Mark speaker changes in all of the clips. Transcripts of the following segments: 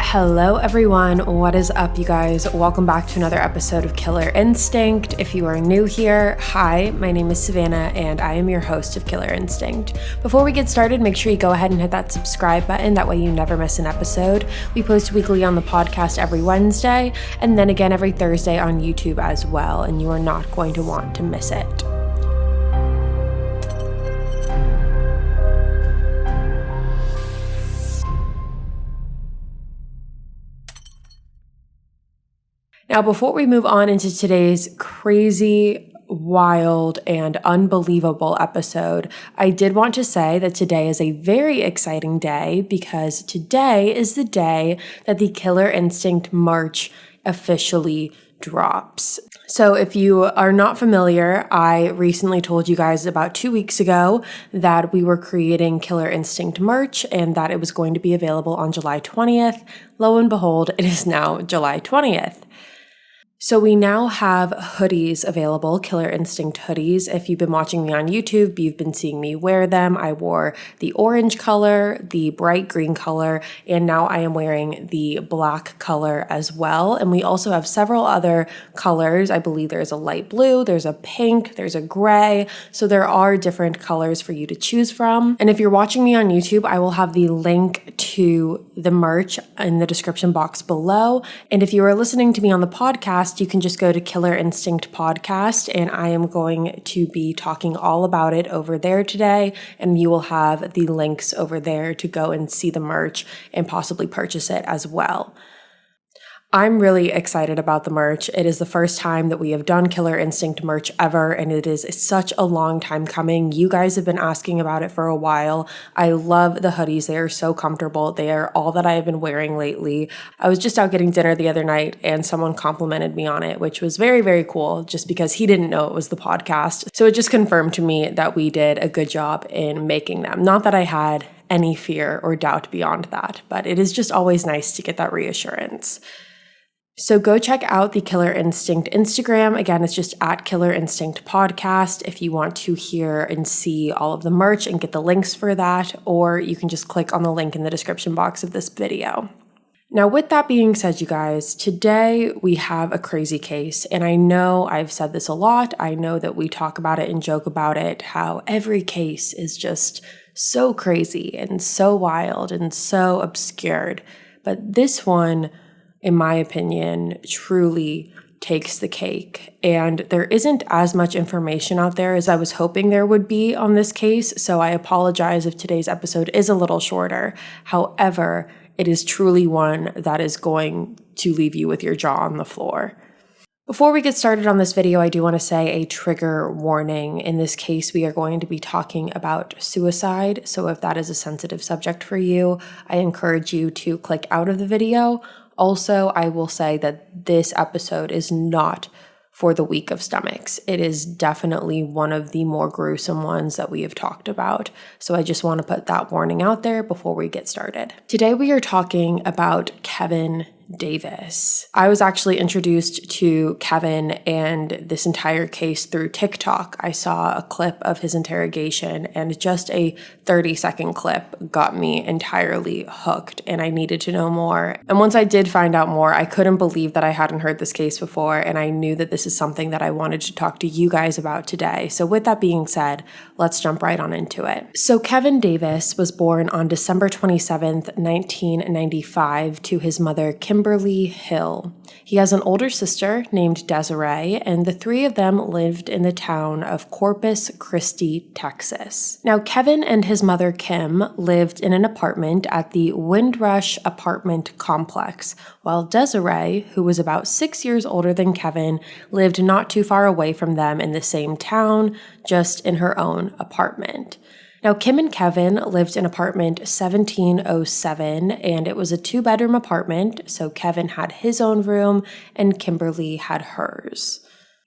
Speaker 1: Hello everyone, what is up you guys? Welcome back to another episode of Killer Instinct. If you are new here, hi, my name is Savannah and I am your host of Killer Instinct. Before we get started, make sure you go ahead and hit that subscribe button, that way you never miss an episode. We post weekly on the podcast every Wednesday and then again every Thursday on YouTube as well, and you are not going to want to miss it. Now, before we move on into today's crazy, wild, and unbelievable episode, I did want to say that today is a very exciting day because today is the day that the Killer Instinct merch officially drops. So if you are not familiar, I recently told you guys about 2 weeks ago that we were creating Killer Instinct merch and that it was going to be available on July 20th. Lo and behold, it is now July 20th. So we now have hoodies available, Killer Instinct hoodies. If you've been watching me on YouTube, you've been seeing me wear them. I wore the orange color, the bright green color, and now I am wearing the black color as well. And we also have several other colors. I believe there's a light blue, there's a pink, there's a gray. So there are different colors for you to choose from. And if you're watching me on YouTube, I will have the link to the merch in the description box below. And if you are listening to me on the podcast, you can just go to Killer Instinct Podcast, and I am going to be talking all about it over there today, and you will have the links over there to go and see the merch and possibly purchase it as well. I'm really excited about the merch. It is the first time that we have done Killer Instinct merch ever, and it is such a long time coming. You guys have been asking about it for a while. I love the hoodies. They are so comfortable. They are all that I have been wearing lately. I was just out getting dinner the other night, and someone complimented me on it, which was very, very cool, just because he didn't know it was the podcast. So it just confirmed to me that we did a good job in making them. Not that I had any fear or doubt beyond that, but it is just always nice to get that reassurance. So go check out the Killer Instinct Instagram. Again, it's just at Killer Instinct Podcast if you want to hear and see all of the merch and get the links for that, or you can just click on the link in the description box of this video. Now, with that being said, you guys, today we have a crazy case, and I know I've said this a lot. I know that we talk about it and joke about it, how every case is just so crazy and so wild and so obscured. But this one, in my opinion, truly takes the cake. And there isn't as much information out there as I was hoping there would be on this case, so I apologize if today's episode is a little shorter. However, it is truly one that is going to leave you with your jaw on the floor. Before we get started on this video, I do want to say a trigger warning. In this case, we are going to be talking about suicide, so if that is a sensitive subject for you, I encourage you to click out of the video. Also, I will say that this episode is not for the weak of stomachs. It is definitely one of the more gruesome ones that we have talked about. So I just want to put that warning out there before we get started. Today we are talking about Kevin Davis. I was actually introduced to Kevin and this entire case through TikTok. I saw a clip of his interrogation, and just a 30-second clip got me entirely hooked, and I needed to know more. And once I did find out more, I couldn't believe that I hadn't heard this case before, and I knew that this is something that I wanted to talk to you guys about today. So with that being said, let's jump right on into it. So Kevin Davis was born on December 27th, 1995 to his mother, Kimberly Hill. He has an older sister named Desiree, and the three of them lived in the town of Corpus Christi, Texas. Now, Kevin and his mother, Kim, lived in an apartment at the Windrush apartment complex, while Desiree, who was about 6 years older than Kevin, lived not too far away from them in the same town, just in her own apartment. Now, Kim and Kevin lived in apartment 1707, and it was a 2-bedroom apartment, so Kevin had his own room and Kimberly had hers.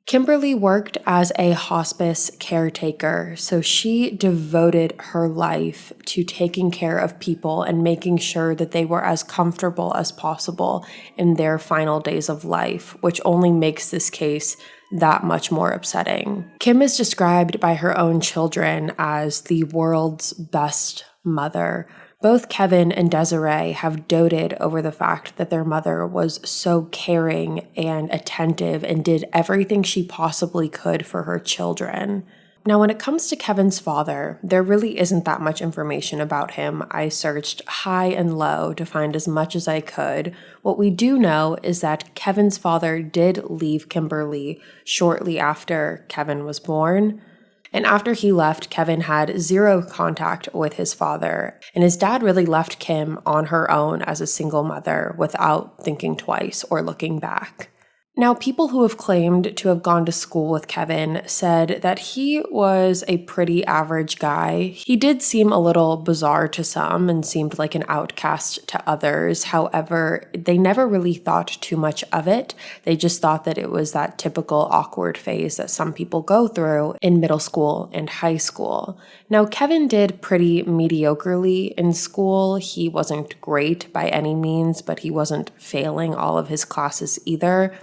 Speaker 1: Kimberly worked as a hospice caretaker, so she devoted her life to taking care of people and making sure that they were as comfortable as possible in their final days of life, which only makes this case that much more upsetting. Kim is described by her own children as the world's best mother. Both Kevin and Desiree have doted over the fact that their mother was so caring and attentive and did everything she possibly could for her children. Now, when it comes to Kevin's father, there really isn't that much information about him. I searched high and low to find as much as I could. What we do know is that Kevin's father did leave Kimberly shortly after Kevin was born. And after he left, Kevin had zero contact with his father. And his dad really left Kim on her own as a single mother without thinking twice or looking back. Now, people who have claimed to have gone to school with Kevin said that he was a pretty average guy. He did seem a little bizarre to some and seemed like an outcast to others. However, they never really thought too much of it. They just thought that it was that typical awkward phase that some people go through in middle school and high school. Now, Kevin did pretty mediocrely in school. He wasn't great by any means, but he wasn't failing all of his classes either.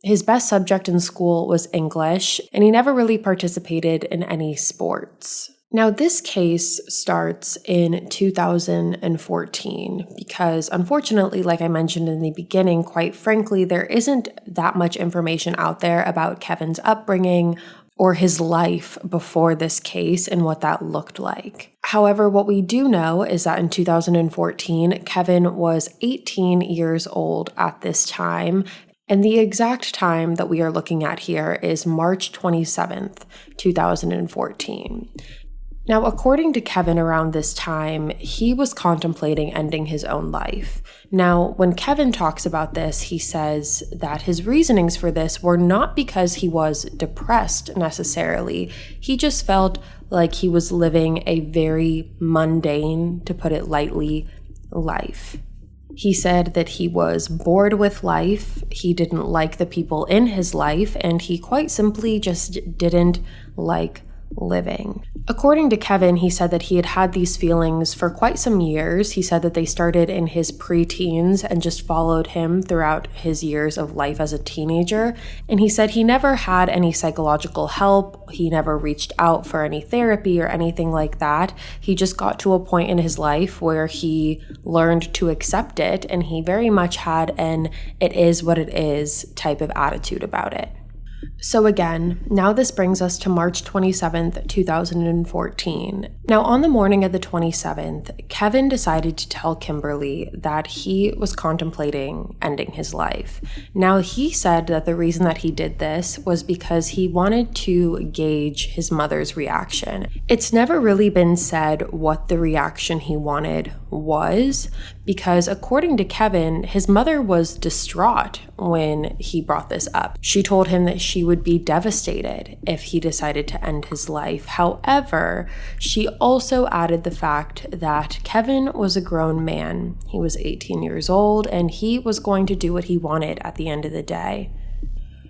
Speaker 1: His best subject in school was English, and he never really participated in any sports. Now, this case starts in 2014 because, unfortunately, like I mentioned in the beginning, quite frankly, there isn't that much information out there about Kevin's upbringing or his life before this case and what that looked like. However, what we do know is that in 2014, Kevin was 18 years old at this time. And the exact time that we are looking at here is March 27th, 2014. Now, according to Kevin, around this time, he was contemplating ending his own life. Now, when Kevin talks about this, he says that his reasonings for this were not because he was depressed necessarily. He just felt like he was living a very mundane, to put it lightly, life. He said that he was bored with life, he didn't like the people in his life, and he quite simply just didn't like living. According to Kevin, he said that he had had these feelings for quite some years. He said that they started in his preteens and just followed him throughout his years of life as a teenager. And he said he never had any psychological help. He never reached out for any therapy or anything like that. He just got to a point in his life where he learned to accept it, and he very much had an "it is what it is" type of attitude about it. So again, now this brings us to March 27th, 2014. Now, on the morning of the 27th, Kevin decided to tell Kimberly that he was contemplating ending his life. Now, he said that the reason that he did this was because he wanted to gauge his mother's reaction. It's never really been said what the reaction he wanted was, because according to Kevin, his mother was distraught when he brought this up. She told him that she would be devastated if he decided to end his life. However, she also added the fact that Kevin was a grown man. He was 18 years old, and he was going to do what he wanted at the end of the day.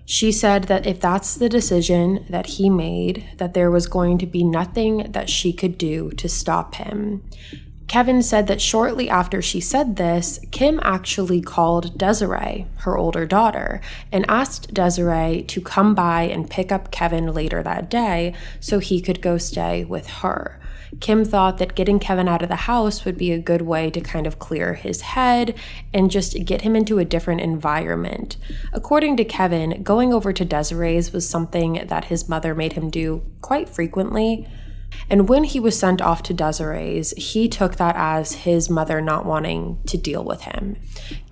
Speaker 1: She said that if that's the decision that he made, that there was going to be nothing that she could do to stop him. Kevin said that shortly after she said this, Kim actually called Desiree, her older daughter, and asked Desiree to come by and pick up Kevin later that day so he could go stay with her. Kim thought that getting Kevin out of the house would be a good way to kind of clear his head and just get him into a different environment. According to Kevin, going over to Desiree's was something that his mother made him do quite frequently. And when he was sent off to Desiree's, he took that as his mother not wanting to deal with him.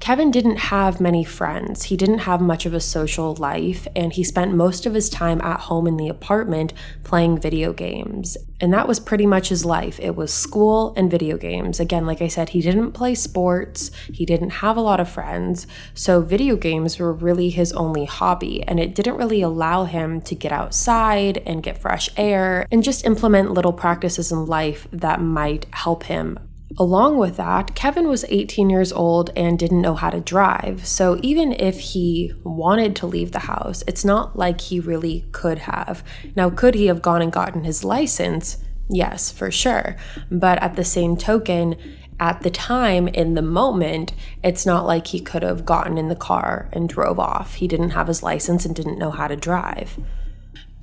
Speaker 1: Kevin didn't have many friends. He didn't have much of a social life, and he spent most of his time at home in the apartment playing video games. And that was pretty much his life. It was school and video games. Again, like I said, he didn't play sports. He didn't have a lot of friends. So video games were really his only hobby, and it didn't really allow him to get outside and get fresh air and just implement little practices in life that might help him Along with that, Kevin was 18 years old and didn't know how to drive, so even if he wanted to leave the house, it's not like he really could have. Now, could he have gone and gotten his license? Yes, for sure. But at the same token, at the time, in the moment, it's not like he could have gotten in the car and drove off. He didn't have his license and didn't know how to drive.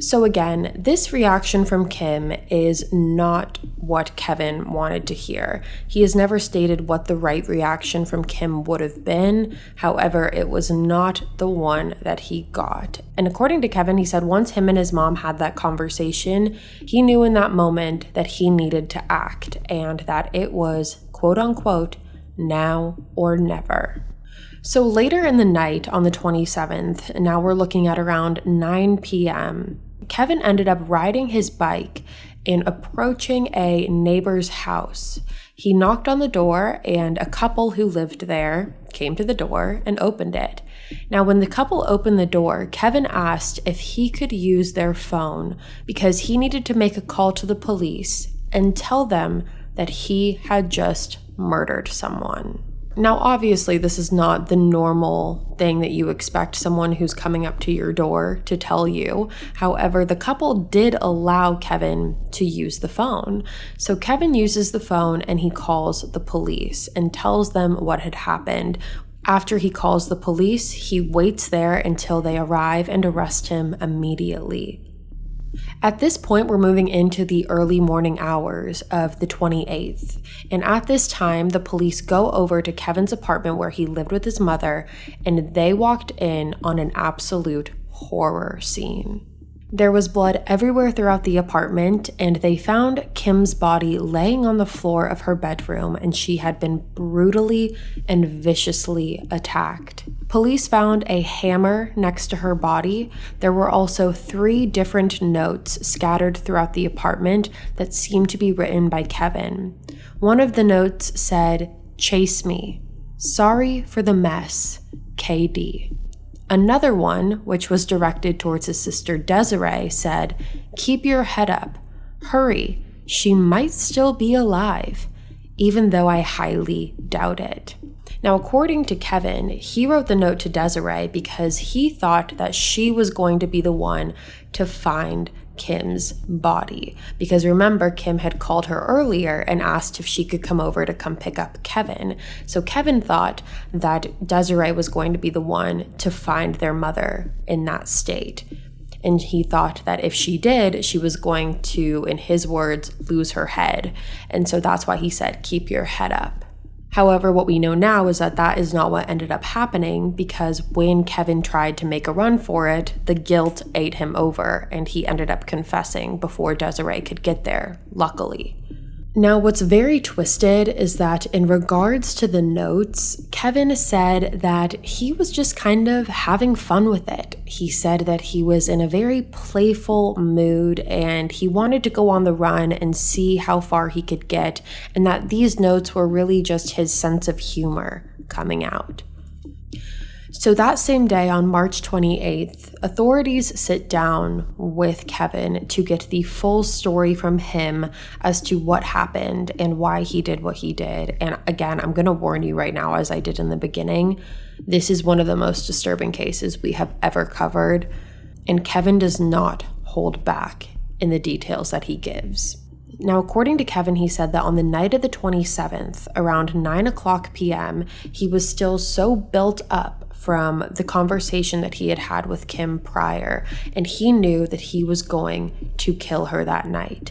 Speaker 1: So again, this reaction from Kim is not what Kevin wanted to hear. He has never stated what the right reaction from Kim would have been. However, it was not the one that he got. And according to Kevin, he said once him and his mom had that conversation, he knew in that moment that he needed to act and that it was, quote unquote, now or never. So later in the night on the 27th, now we're looking at around 9 p.m., Kevin ended up riding his bike and approaching a neighbor's house. He knocked on the door and a couple who lived there came to the door and opened it. Now, when the couple opened the door, Kevin asked if he could use their phone because he needed to make a call to the police and tell them that he had just murdered someone. Now, obviously, this is not the normal thing that you expect someone who's coming up to your door to tell you. However, the couple did allow Kevin to use the phone. So Kevin uses the phone and he calls the police and tells them what had happened. After he calls the police, he waits there until they arrive and arrest him immediately. At this point, we're moving into the early morning hours of the 28th, and at this time, the police go over to Kevin's apartment where he lived with his mother, and they walked in on an absolute horror scene. There was blood everywhere throughout the apartment, and they found Kim's body laying on the floor of her bedroom, and she had been brutally and viciously attacked. Police found a hammer next to her body. There were also 3 different notes scattered throughout the apartment that seemed to be written by Kevin. One of the notes said, "Chase me. Sorry for the mess. KD." Another one, which was directed towards his sister Desiree, said, "Keep your head up. Hurry. She might still be alive, even though I highly doubt it." Now, according to Kevin, he wrote the note to Desiree because he thought that she was going to be the one to find Kim's body. Because remember, Kim had called her earlier and asked if she could come over to come pick up Kevin. So Kevin thought that Desiree was going to be the one to find their mother in that state. And he thought that if she did, she was going to, in his words, lose her head. And so that's why he said, "Keep your head up." However, what we know now is that that is not what ended up happening because when Kevin tried to make a run for it, the guilt ate him over and he ended up confessing before Desiree could get there, luckily. Now, what's very twisted is that in regards to the notes, Kevin said that he was just kind of having fun with it. He said that he was in a very playful mood and he wanted to go on the run and see how far he could get, and that these notes were really just his sense of humor coming out. So that same day on March 28th, authorities sit down with Kevin to get the full story from him as to what happened and why he did what he did. And again, I'm going to warn you right now, as I did in the beginning, this is one of the most disturbing cases we have ever covered. And Kevin does not hold back in the details that he gives. Now, according to Kevin, he said that on the night of the 27th, around 9:00 p.m., he was still so built up from the conversation that he had had with Kim prior, and he knew that he was going to kill her that night.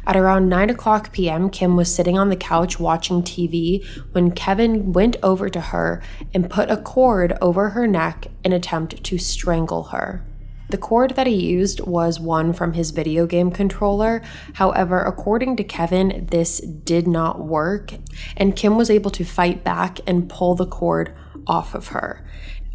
Speaker 1: At around 9:00 p.m., Kim was sitting on the couch watching TV when Kevin went over to her and put a cord over her neck in an attempt to strangle her. The cord that he used was one from his video game controller. However, according to Kevin, this did not work, and Kim was able to fight back and pull the cord off of her.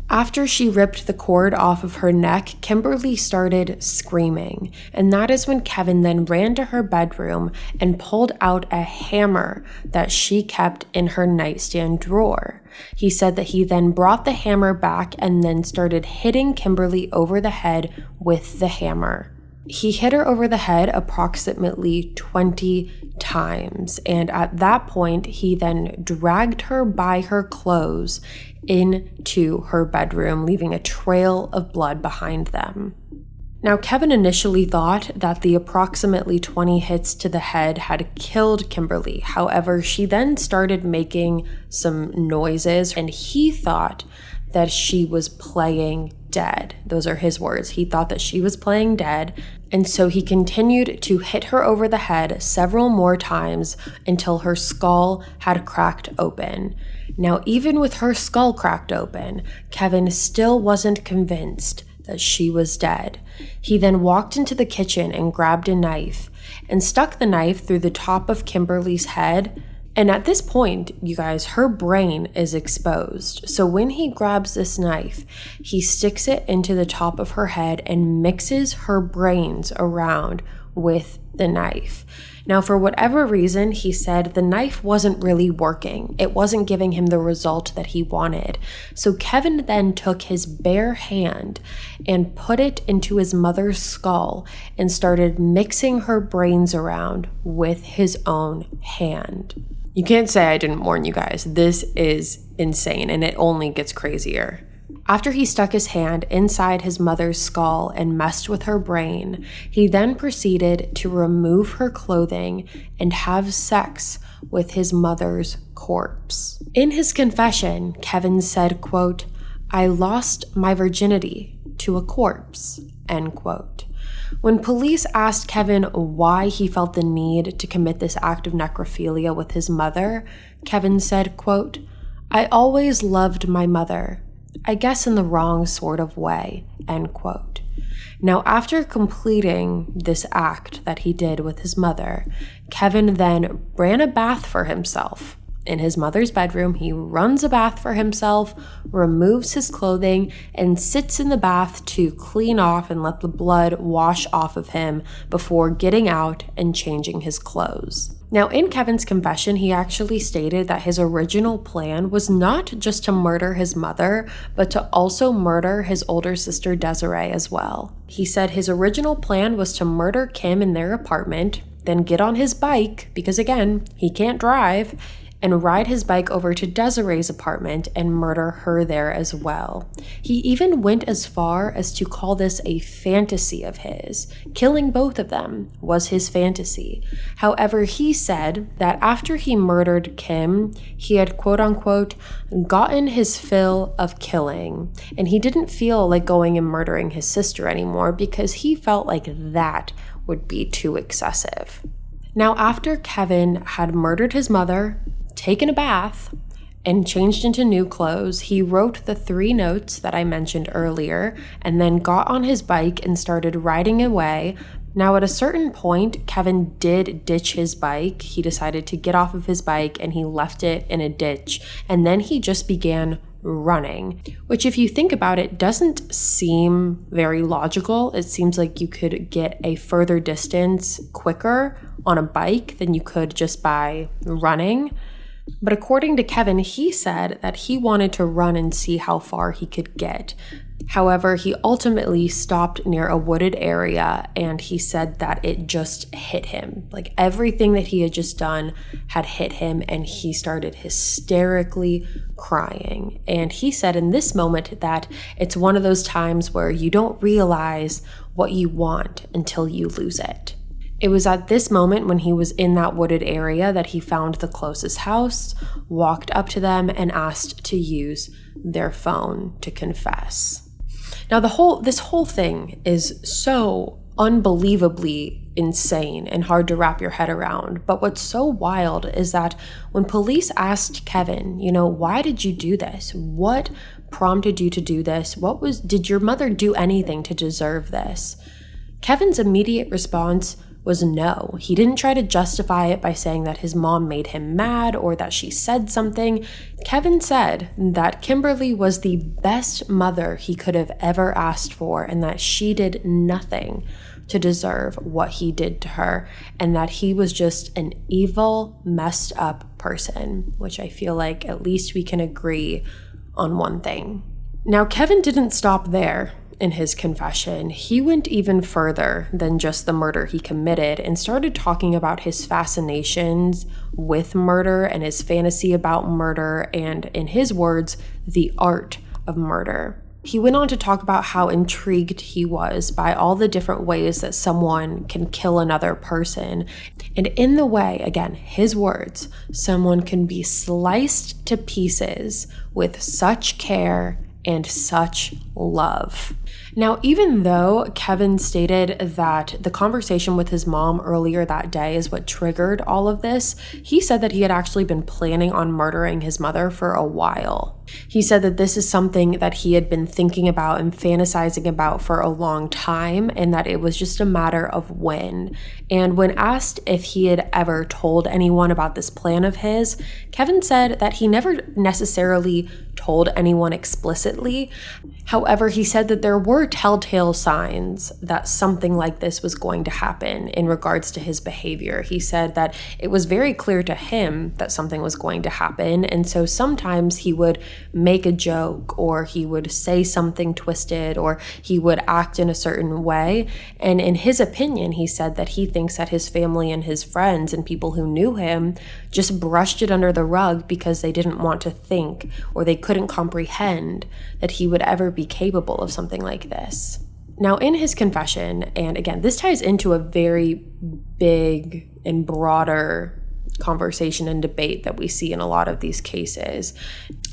Speaker 1: After she ripped the cord off of her neck, Kimberly started screaming, and that is when Kevin then ran to her bedroom and pulled out a hammer that she kept in her nightstand drawer. He said that he then brought the hammer back and then started hitting Kimberly over the head with the hammer. He hit her over the head approximately 20 times, and at that point, he then dragged her by her clothes into her bedroom, leaving a trail of blood behind them. Now, Kevin initially thought that the approximately 20 hits to the head had killed Kimberly. However, she then started making some noises, and he thought that she was playing dead. Those are his words. He thought that she was playing dead, and so he continued to hit her over the head several more times until her skull had cracked open. Now, even with her skull cracked open, Kevin still wasn't convinced that she was dead. He then walked into the kitchen and grabbed a knife and stuck the knife through the top of Kimberly's head. And at this point, you guys, her brain is exposed. So when he grabs this knife, he sticks it into the top of her head and mixes her brains around with the knife. Now, for whatever reason, he said the knife wasn't really working. It wasn't giving him the result that he wanted. So Kevin then took his bare hand and put it into his mother's skull and started mixing her brains around with his own hand. You can't say I didn't warn you guys. This is insane, and it only gets crazier. After he stuck his hand inside his mother's skull and messed with her brain, he then proceeded to remove her clothing and have sex with his mother's corpse. In his confession, Kevin said, quote, "I lost my virginity to a corpse," end quote. When police asked Kevin why he felt the need to commit this act of necrophilia with his mother, Kevin said, quote, "I always loved my mother. I guess in the wrong sort of way," end quote. Now, after completing this act that he did with his mother, Kevin then ran a bath for himself. In his mother's bedroom, he runs a bath for himself, removes his clothing, and sits in the bath to clean off and let the blood wash off of him before getting out and changing his clothes. Now, in Kevin's confession, he actually stated that his original plan was not just to murder his mother, but to also murder his older sister Desiree as well. He said his original plan was to murder Kim in their apartment, then get on his bike, because again, he can't drive, and ride his bike over to Desiree's apartment and murder her there as well. He even went as far as to call this a fantasy of his. Killing both of them was his fantasy. However, he said that after he murdered Kim, he had quote unquote gotten his fill of killing, and he didn't feel like going and murdering his sister anymore because he felt like that would be too excessive. Now, after Kevin had murdered his mother, taken a bath, and changed into new clothes, he wrote the 3 notes that I mentioned earlier and then got on his bike and started riding away. Now, at a certain point, Kevin did ditch his bike. He decided to get off of his bike and he left it in a ditch, and then he just began running, which if you think about it, doesn't seem very logical. It seems like you could get a further distance quicker on a bike than you could just by running. But according to Kevin, he said that he wanted to run and see how far he could get. However, he ultimately stopped near a wooded area, and he said that it just hit him. Like everything that he had just done had hit him, and he started hysterically crying. And he said in this moment that it's one of those times where you don't realize what you want until you lose it. It was at this moment when he was in that wooded area that he found the closest house, walked up to them, and asked to use their phone to confess. Now, this whole thing is so unbelievably insane and hard to wrap your head around. But what's so wild is that when police asked Kevin, why did you do this? What prompted you to do this? Did your mother do anything to deserve this? Kevin's immediate response was no. He didn't try to justify it by saying that his mom made him mad or that she said something. Kevin said that Kimberly was the best mother he could have ever asked for, and that she did nothing to deserve what he did to her, and that he was just an evil, messed up person, which I feel like at least we can agree on one thing. Now, Kevin didn't stop there. in his confession, he went even further than just the murder he committed and started talking about his fascinations with murder and his fantasy about murder and, in his words, the art of murder. He went on to talk about how intrigued he was by all the different ways that someone can kill another person. And in the way, again, his words, someone can be sliced to pieces with such care and such love. Now, even though Kevin stated that the conversation with his mom earlier that day is what triggered all of this, he said that he had actually been planning on murdering his mother for a while. He said that this is something that he had been thinking about and fantasizing about for a long time, and that it was just a matter of when. And when asked if he had ever told anyone about this plan of his, Kevin said that he never necessarily told anyone explicitly. However, he said that there were telltale signs that something like this was going to happen in regards to his behavior. He said that it was very clear to him that something was going to happen, and so sometimes he would make a joke, or he would say something twisted, or he would act in a certain way. And in his opinion, he said that he thinks that his family and his friends and people who knew him just brushed it under the rug because they didn't want to think, or they couldn't comprehend that he would ever be capable of something like this. Now, in his confession, and again, this ties into a very big and broader conversation and debate that we see in a lot of these cases.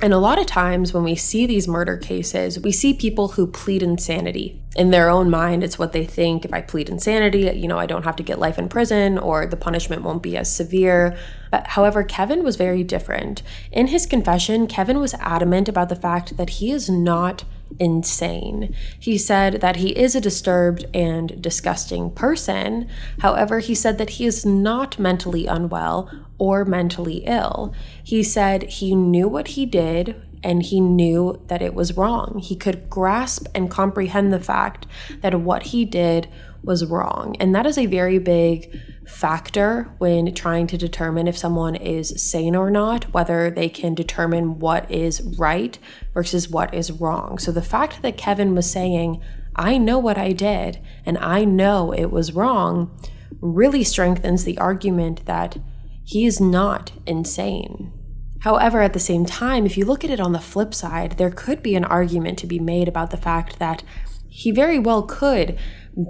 Speaker 1: And a lot of times when we see these murder cases, we see people who plead insanity. In their own mind, it's what they think. If I plead insanity, I don't have to get life in prison, or the punishment won't be as severe. But however, Kevin was very different. In his confession, Kevin was adamant about the fact that he is not insane. He said that he is a disturbed and disgusting person. However, he said that he is not mentally unwell or mentally ill. He said he knew what he did and he knew that it was wrong. He could grasp and comprehend the fact that what he did was wrong. And that is a very big factor when trying to determine if someone is sane or not, whether they can determine what is right versus what is wrong. So the fact that Kevin was saying, I know what I did and I know it was wrong, really strengthens the argument that he is not insane. However, at the same time, if you look at it on the flip side, there could be an argument to be made about the fact that he very well could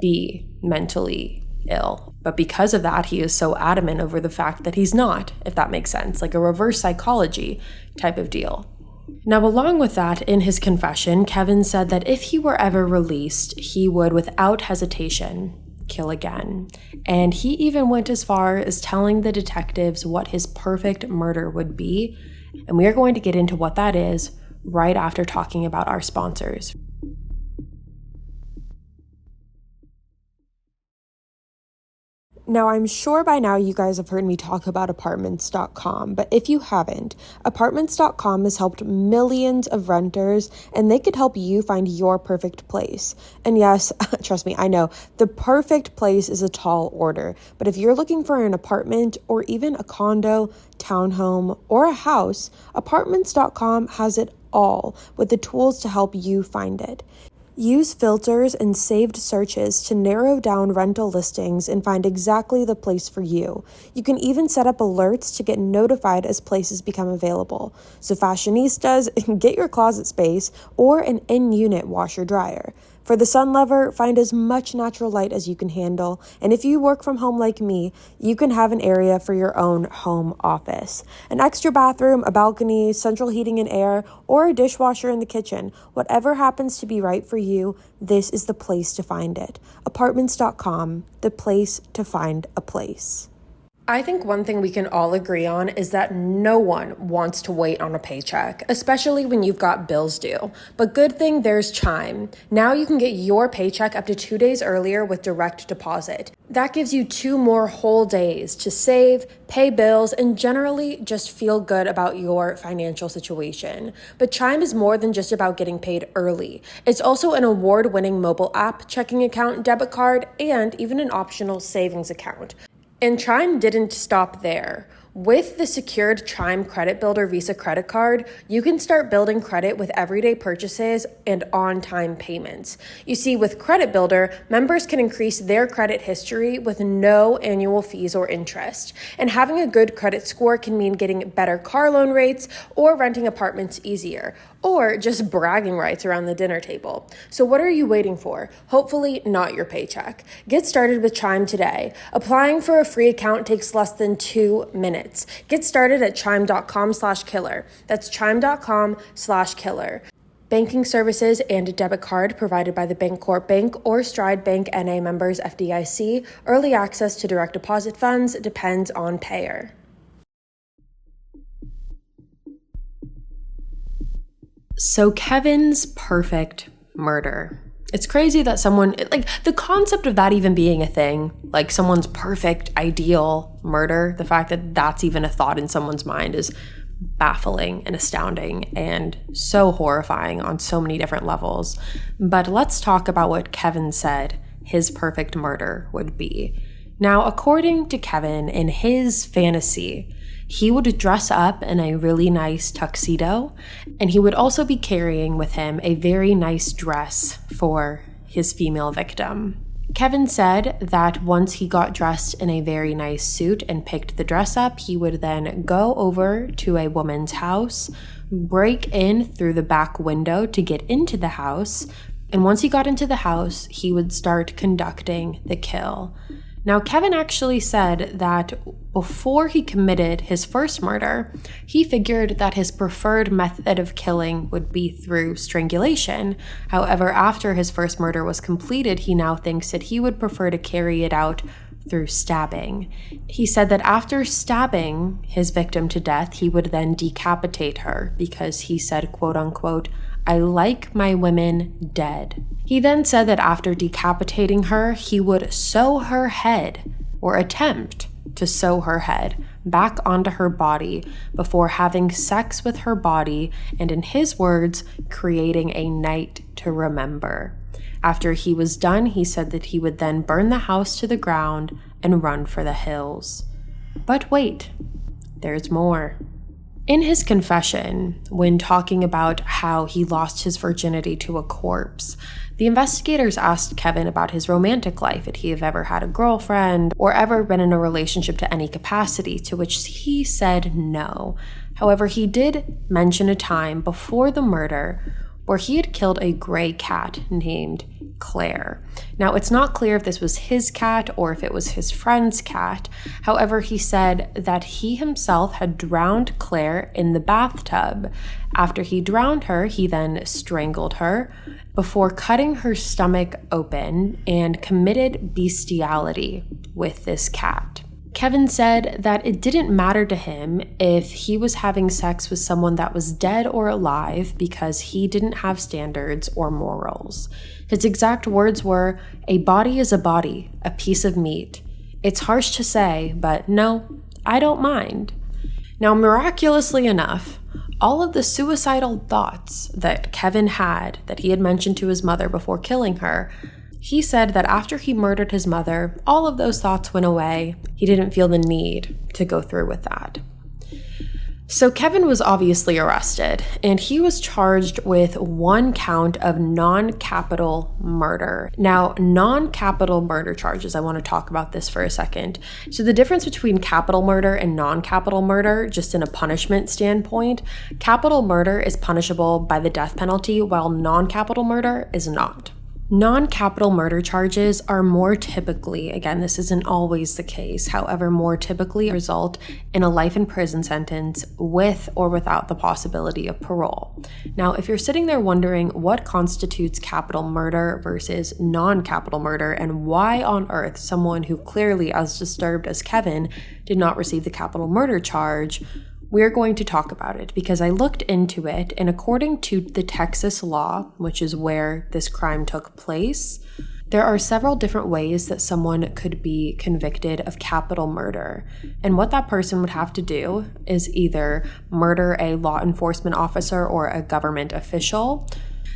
Speaker 1: be mentally ill. But because of that, he is so adamant over the fact that he's not, if that makes sense, like a reverse psychology type of deal. Now, along with that, in his confession, Kevin said that if he were ever released, he would, without hesitation, kill again. And he even went as far as telling the detectives what his perfect murder would be. And we are going to get into what that is right after talking about our sponsors. Now, I'm sure by now you guys have heard me talk about apartments.com, but if you haven't, apartments.com has helped millions of renters, and they could help you find your perfect place. And yes, trust me, I know, the perfect place is a tall order, but if you're looking for an apartment or even a condo, townhome, or a house, apartments.com has it all with the tools to help you find it. Use filters and saved searches to narrow down rental listings and find exactly the place for you. You can even set up alerts to get notified as places become available. So fashionistas, get your closet space or an in-unit washer-dryer. For the sun lover, find as much natural light as you can handle. And if you work from home like me, you can have an area for your own home office. An extra bathroom, a balcony, central heating and air, or a dishwasher in the kitchen. Whatever happens to be right for you, this is the place to find it. Apartments.com, the place to find a place. I think one thing we can all agree on is that no one wants to wait on a paycheck, especially when you've got bills due. But good thing there's Chime. Now you can get your paycheck up to 2 days earlier with direct deposit. That gives you 2 more whole days to save, pay bills, and generally just feel good about your financial situation. But Chime is more than just about getting paid early. It's also an award-winning mobile app, checking account, debit card, and even an optional savings account. And Chime didn't stop there. With the secured Chime Credit Builder Visa credit card, you can start building credit with everyday purchases and on-time payments. You see, with Credit Builder, members can increase their credit history with no annual fees or interest. And having a good credit score can mean getting better car loan rates or renting apartments easier, or just bragging rights around the dinner table. So what are you waiting for? Hopefully not your paycheck. Get started with Chime today. Applying for a free account takes less than 2 minutes. Get started at chime.com/killer. That's chime.com/killer. Banking services and a debit card provided by the Bancorp Bank or Stride Bank NA members FDIC. Early access to direct deposit funds depends on payer. So Kevin's perfect murder. It's crazy that someone, like the concept of that even being a thing, like someone's perfect ideal murder, the fact that that's even a thought in someone's mind is baffling and astounding and so horrifying on so many different levels. But let's talk about what Kevin said his perfect murder would be. Now, according to Kevin, in his fantasy, he would dress up in a really nice tuxedo, and he would also be carrying with him a very nice dress for his female victim. Kevin said that once he got dressed in a very nice suit and picked the dress up, he would then go over to a woman's house, break in through the back window to get into the house, and once he got into the house, he would start conducting the kill. Now, Kevin actually said that before he committed his first murder, he figured that his preferred method of killing would be through strangulation. However, after his first murder was completed, he now thinks that he would prefer to carry it out through stabbing. He said that after stabbing his victim to death, he would then decapitate her because he said, quote unquote, "I like my women dead." He then said that after decapitating her, he would sew her head, or attempt to sew her head, back onto her body before having sex with her body and, in his words, creating a night to remember. After he was done, he said that he would then burn the house to the ground and run for the hills. But wait, there's more. In his confession, when talking about how he lost his virginity to a corpse, the investigators asked Kevin about his romantic life. Had he ever had a girlfriend or ever been in a relationship to any capacity, to which he said no. However, he did mention a time before the murder where he had killed a gray cat named Claire. Now, it's not clear if this was his cat or if it was his friend's cat. However, he said that he himself had drowned Claire in the bathtub. After he drowned her, he then strangled her before cutting her stomach open and committed bestiality with this cat. Kevin said that it didn't matter to him if he was having sex with someone that was dead or alive because he didn't have standards or morals. His exact words were, "A body is a body, a piece of meat. It's harsh to say, but no, I don't mind." Now, miraculously enough, all of the suicidal thoughts that Kevin had that he had mentioned to his mother before killing her, he said that after he murdered his mother, all of those thoughts went away. He didn't feel the need to go through with that. So Kevin was obviously arrested, and he was charged with 1 count of non-capital murder. Now, non-capital murder charges, I want to talk about this for a second. So the difference between capital murder and non-capital murder, just in a punishment standpoint, capital murder is punishable by the death penalty, while non-capital murder is not. Non-capital murder charges are more typically, again, this isn't always the case, however, more typically result in a life in prison sentence with or without the possibility of parole. Now, if you're sitting there wondering what constitutes capital murder versus non-capital murder and why on earth someone who clearly, as disturbed as Kevin, did not receive the capital murder charge, we're going to talk about it because I looked into it, and according to the Texas law, which is where this crime took place, there are several different ways that someone could be convicted of capital murder. And what that person would have to do is either murder a law enforcement officer or a government official.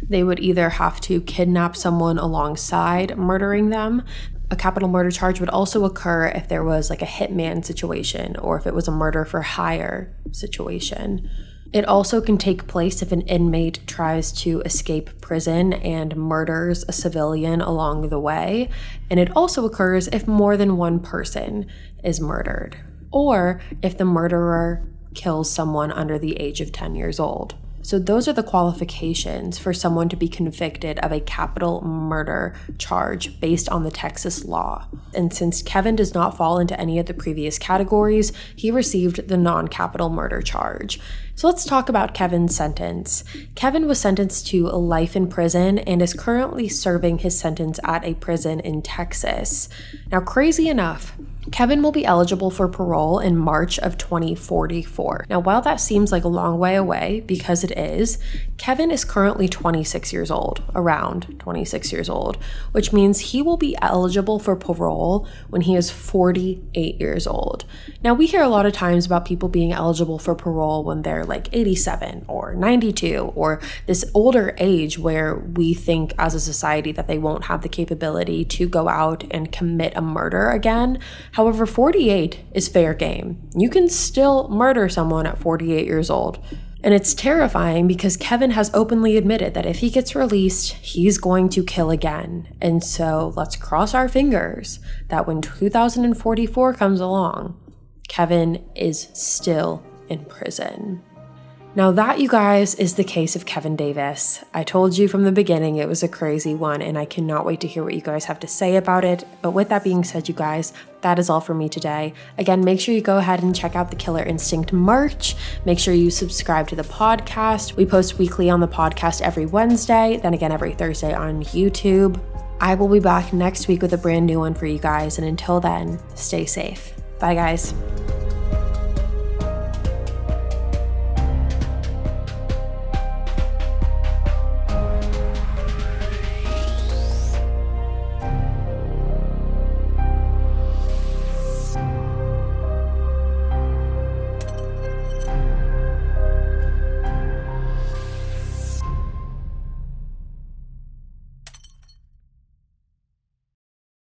Speaker 1: They would either have to kidnap someone alongside murdering them. A capital murder charge would also occur if there was like a hitman situation or if it was a murder for hire situation. It also can take place if an inmate tries to escape prison and murders a civilian along the way. And it also occurs if more than one person is murdered, or if the murderer kills someone under the age of 10 years old. So those are the qualifications for someone to be convicted of a capital murder charge based on the Texas law. And since Kevin does not fall into any of the previous categories, he received the non-capital murder charge. So let's talk about Kevin's sentence. Kevin was sentenced to life in prison and is currently serving his sentence at a prison in Texas. Now, crazy enough, Kevin will be eligible for parole in March of 2044. Now, while that seems like a long way away, because it is, Kevin is currently 26 years old, around 26 years old, which means he will be eligible for parole when he is 48 years old. Now, we hear a lot of times about people being eligible for parole when they're like 87 or 92 or this older age where we think as a society that they won't have the capability to go out and commit a murder again. However, 48 is fair game. You can still murder someone at 48 years old. And it's terrifying because Kevin has openly admitted that if he gets released, he's going to kill again. And so let's cross our fingers that when 2044 comes along, Kevin is still in prison. Now that, you guys, is the case of Kevin Davis. I told you from the beginning it was a crazy one, and I cannot wait to hear what you guys have to say about it. But with that being said, you guys, that is all for me today. Again, make sure you go ahead and check out the Killer Instinct merch. Make sure you subscribe to the podcast. We post weekly on the podcast every Wednesday, then again every Thursday on YouTube. I will be back next week with a brand new one for you guys, and until then, stay safe. Bye, guys.